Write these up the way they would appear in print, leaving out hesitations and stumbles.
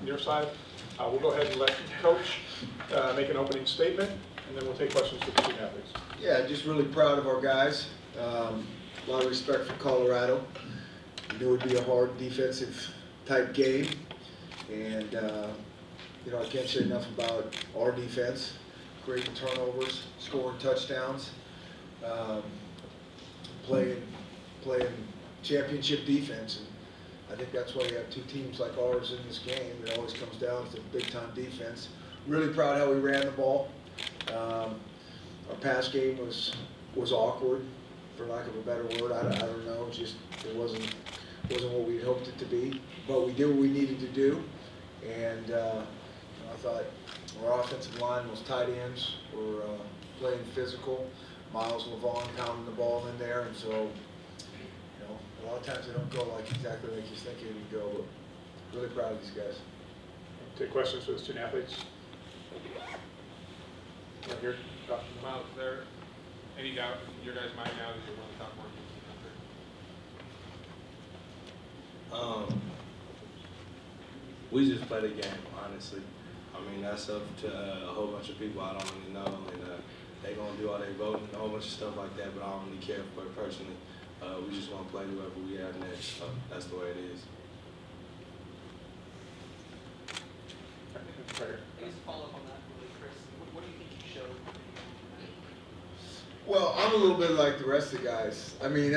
from your side. We'll go ahead and let Coach make an opening statement, and then we'll take questions to the student athletes. Yeah, just really proud of our guys. A lot of respect for Colorado. We knew it would be a hard defensive type game, and you know, I can't say enough about our defense. Creating turnovers, scoring touchdowns, playing championship defense. And I think that's why you have two teams like ours in this game. It always comes down to big-time defense. Really proud how we ran the ball. Our pass game was awkward, for lack of a better word. I don't know. It wasn't what we hoped it to be. But we did what we needed to do, and I thought our offensive line, those tight ends, were playing physical. Miles and Levon pounding the ball in there, and so, you know, a lot of times they don't go exactly like you think it would go. But really proud of these guys. Take questions for the student athletes. Right here, Dr. Miles, is there any doubt in your guys' mind now that you're one of the top markets in the country? We just play the game, honestly. I mean, that's up to a whole bunch of people I don't really know, and they're going to do all their voting and a whole bunch of stuff like that, but I don't really care for it personally. We just want to play whoever we have next, so that's the way it is. Right here. I guess follow up on that, really, Chris. What do you think you showed? Well, I'm a little bit like the rest of the guys. I mean,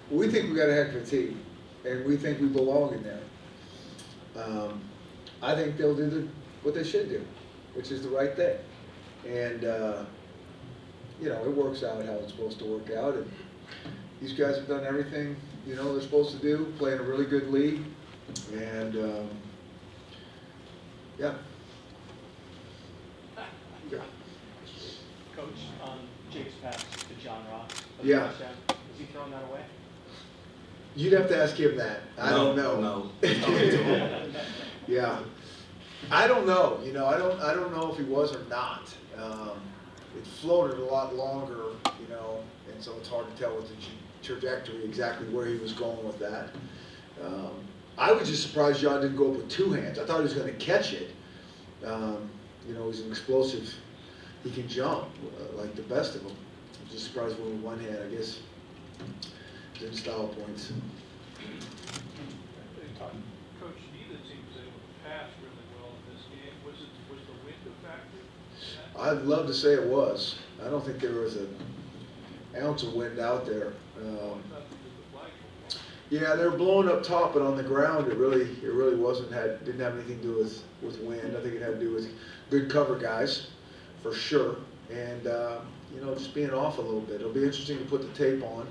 we think we got a heck of a team, and we think we belong in there. I think they'll do what they should do, which is the right thing. And, you know, it works out how it's supposed to work out. And these guys have done everything, you know, they're supposed to do, playing a really good league. And, yeah. Yeah. Coach, Jake's pass to John Ross. Yeah. Was he throwing that away? You'd have to ask him that. I don't know. No. Yeah. I don't know. You know, I don't know if he was or not. It floated a lot longer, you know, and so it's hard to tell with the trajectory exactly where he was going with that. I was just surprised John didn't go up with two hands. I thought he was going to catch it. You know, he's an explosive. He can jump like the best of them. I was just surprised with one hand. I guess didn't style points. Coach, neither team was able to pass really well in this game. Was the wind a factor? I'd love to say it was. I don't think there was an ounce of wind out there. Yeah, they were blowing up top, but on the ground, it really wasn't. Didn't have anything to do with wind. I think it had to do with good cover guys, for sure, and you know, just being off a little bit. It'll be interesting to put the tape on.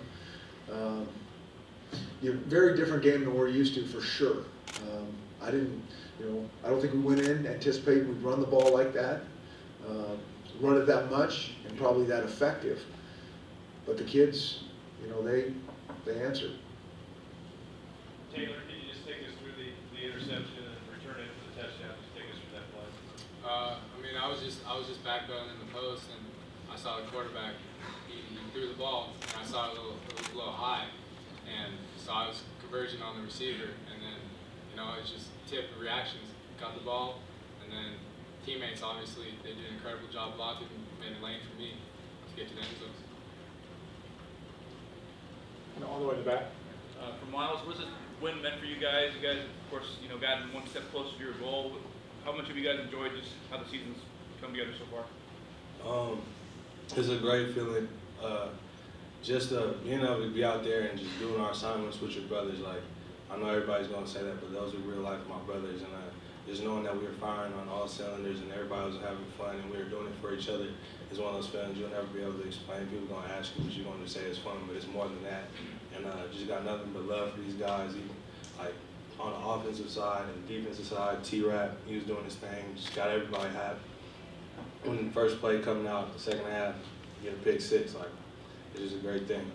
Very different game than we're used to, for sure. I don't think we went in anticipating we'd run the ball like that, run it that much, and probably that effective. But the kids, you know, they answered. Taylor, can you just take us through the interception and return it for the touchdown? Just take us through that play. I mean, I was just backpedaling in the post, and I saw the quarterback. He threw the ball, and I saw it was a little high, and so I was converging on the receiver, and then, you know, it was just tip reactions. Got the ball, and then teammates obviously they did an incredible job blocking, made a lane for me to get to the end zone. All the way to the back. For Miles, what does this win meant for you guys? You guys, of course, you know, gotten one step closer to your goal. How much have you guys enjoyed just how the season's come together so far? It's a great feeling. Just being able to be out there and just doing our assignments with your brothers. Like, I know everybody's going to say that, but those are real life my brothers. And just knowing that we were firing on all cylinders and everybody was having fun and we were doing it for each other is one of those feelings you'll never be able to explain. People are going to ask you what you're going to say is fun, but it's more than that. And just got nothing but love for these guys. Even, like, on the offensive side and defensive side, Taylor Rapp, he was doing his thing. Just got everybody happy. When the first play coming out, the second half, you get a pick six. Like, it's just a great thing.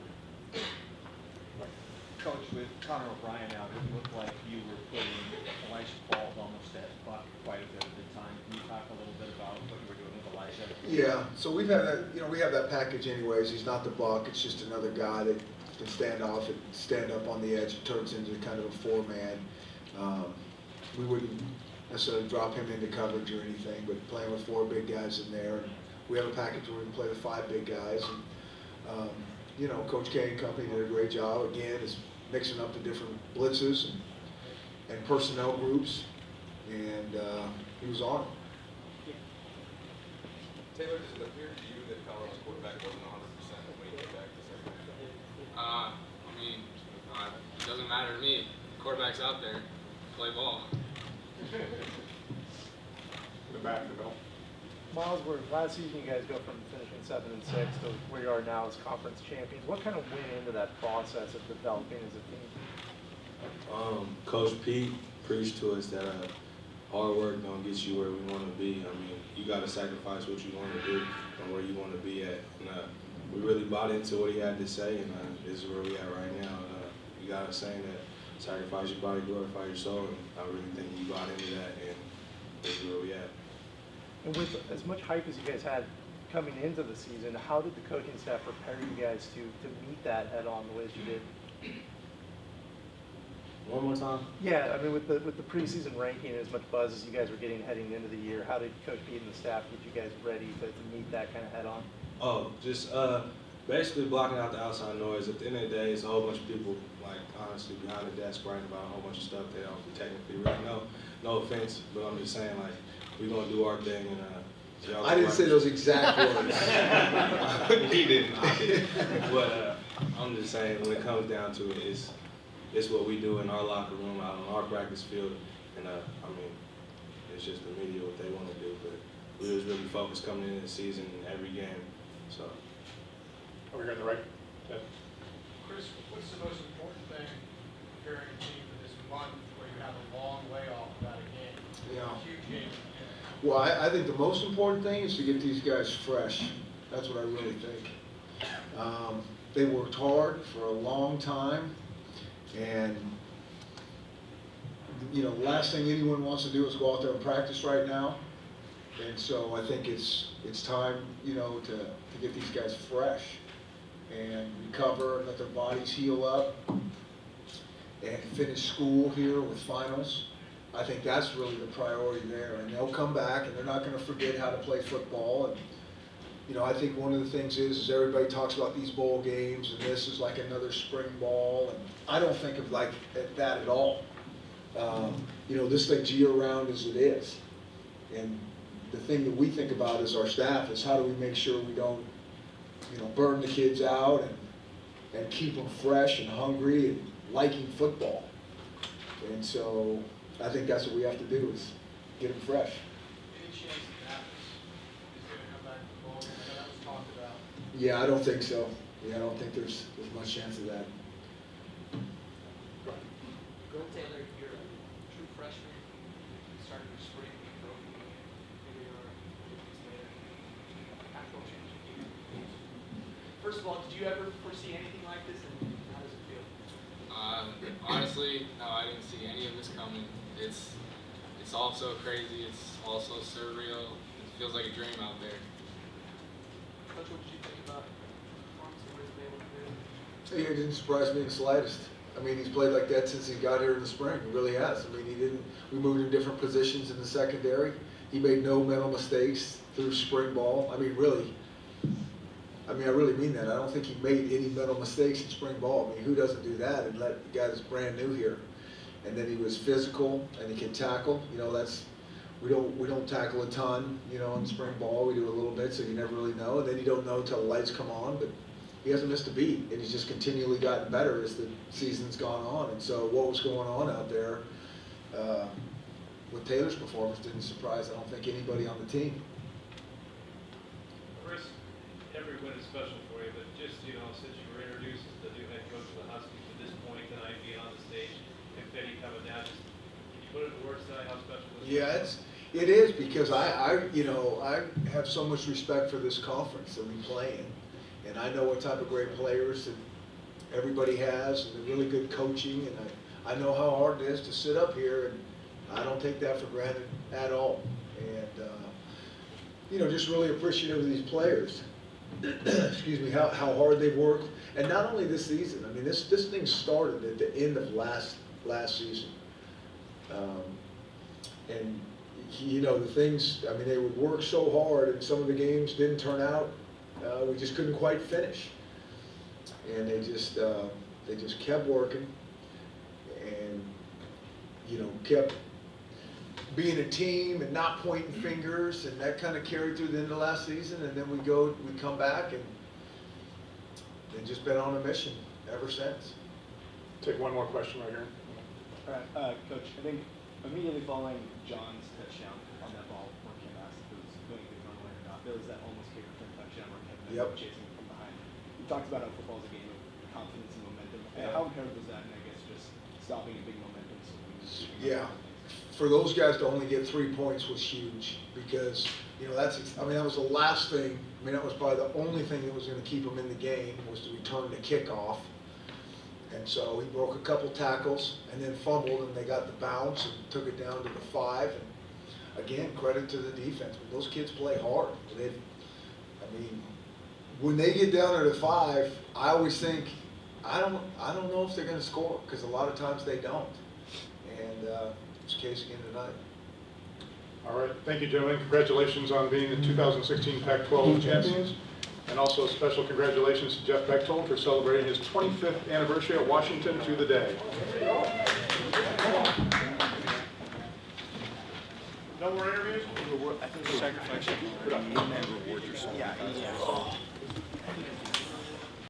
Coach, with Connor O'Brien out, it looked like you were putting Elijah balls almost at Buck quite a bit at the time. Can you talk a little bit about what you were doing with Elijah? Yeah, so we've had that, you know, we have that package anyways. He's not the buck, it's just another guy that can stand off and stand up on the edge. It turns into kind of a four-man. We wouldn't necessarily drop him into coverage or anything, but playing with 4 big guys in there. And we have a package where we can play with 5 big guys. And, you know, Coach K and company did a great job, again, is mixing up the different blitzes and personnel groups, and he was on it. Taylor, does it appear to you that Colorado's quarterback wasn't 100% when he came back to second half? I mean, it doesn't matter to me. The quarterback's out there, play ball. In the back, the bell. Miles, where last season you guys go from finishing 7-6 to where you are now as conference champions. What kind of went into that process of developing as a team? Coach Pete preached to us that hard work don't get you where we want to be. I mean, you got to sacrifice what you want to do and where you want to be at. And we really bought into what he had to say, and this is where we at right now. You got a saying that sacrifice your body, glorify your soul, and I really think you bought into that, and this is where we at. And with as much hype as you guys had coming into the season, how did the coaching staff prepare you guys to meet that head on the way that you did? One more time? Yeah, I mean, with the preseason ranking and as much buzz as you guys were getting heading into the year, how did Coach Pete and the staff get you guys ready to meet that kind of head on? Oh, just basically blocking out the outside noise. At the end of the day, it's a whole bunch of people, like, honestly, behind the desk writing about a whole bunch of stuff they don't technically really know. No offense, but I'm just saying, like, we're going to do our thing. And y'all I didn't say those exact words. He didn't. But I'm just saying, when it comes down to it, it's what we do in our locker room, out on our practice field. And, I mean, it's just the media, what they want to do. But we was really focused coming into the season in every game. So. Over here on the right. Ted. Chris, what's the most important thing preparing a team for this month where you have a long layoff without a game? Yeah. Huge game. Well, I think the most important thing is to get these guys fresh. That's what I really think. They worked hard for a long time, and you know, the last thing anyone wants to do is go out there and practice right now. And so I think it's time, you know, to get these guys fresh and recover, let their bodies heal up, and finish school here with finals. I think that's really the priority there, and they'll come back, and they're not going to forget how to play football. And you know, I think one of the things is everybody talks about these bowl games, and this is like another spring ball, and I don't think of like that at all. You know, this thing's year-round as it is, and the thing that we think about as our staff is how do we make sure we don't, you know, burn the kids out and keep them fresh and hungry and liking football. And so I think that's what we have to do is get them fresh. Any chance that is going to come back to the ball game? I know that was talked about. Yeah, I don't think so. Yeah, I don't think there's much chance of that. Taylor, you're a true freshman. Starting your spring, broken here we are 2 weeks later. Actual championship game. First of all, did you ever foresee anything like this, and how does it feel? Honestly, no, I didn't see any of this coming. It's all so crazy. It's all so surreal. It feels like a dream out there. Coach, what did you think about the performance and what he's been able to do? It didn't surprise me in the slightest. I mean, he's played like that since he got here in the spring. He really has. I mean, we moved him different positions in the secondary. He made no mental mistakes through spring ball. I mean, really. I really mean that. I don't think he made any mental mistakes in spring ball. I mean, who doesn't do that and let the guy that's brand new here? And then he was physical and he can tackle. You know, we don't tackle a ton, you know, in spring ball. We do a little bit, so you never really know. And then you don't know until the lights come on, but he hasn't missed a beat, and he's just continually gotten better as the season's gone on. And so what was going on out there with Taylor's performance didn't surprise, I don't think, anybody on the team. Chris, every win is special for you, but just, you know, since you were introduced as the new head coach of the Huskies at this point tonight, being on the stage, confetti coming down, just, can you put it into words tonight how special this is? Yeah, it is, because I have so much respect for this conference that we play in. And I know what type of great players that everybody has, and the really good coaching, and I know how hard it is to sit up here, and I don't take that for granted at all. And you know, just really appreciative of these players. Excuse me, how hard they've worked, and not only this season. I mean, this thing started at the end of last season. And you know, the things, I mean, they would work so hard, and some of the games didn't turn out. We just couldn't quite finish, and they just kept working, and you know, kept being a team and not pointing fingers, and that kind of carried through the end of last season. And then we come back, and they've just been on a mission ever since. Take one more question right here. All right, Coach, I think immediately following John's touchdown on that ball where Kim asked if it was going to get run away or not, there was that almost kick return touchdown where Kevin Yep. chasing from behind. You talked about how football is a game of confidence and momentum. Yeah. How imperative was that, and I guess just stopping a big momentum swing? Yeah, for those guys to only get 3 points was huge, because, you know, that was the last thing, I mean, that was probably the only thing that was gonna keep them in the game, was to return the kickoff. And so he broke a couple tackles and then fumbled, and they got the bounce and took it down to the 5. And again, credit to the defense. But those kids play hard. I mean, when they get down to the 5, I always think, I don't know if they're going to score, because a lot of times they don't. And it's the case again tonight. All right, thank you, gentlemen. Congratulations on being the 2016 Pac-12 champions. And also a special congratulations to Jeff Bechtold for celebrating his 25th anniversary at Washington to the day. No more interviews? I think the sacrifice of reward yourself. Yeah.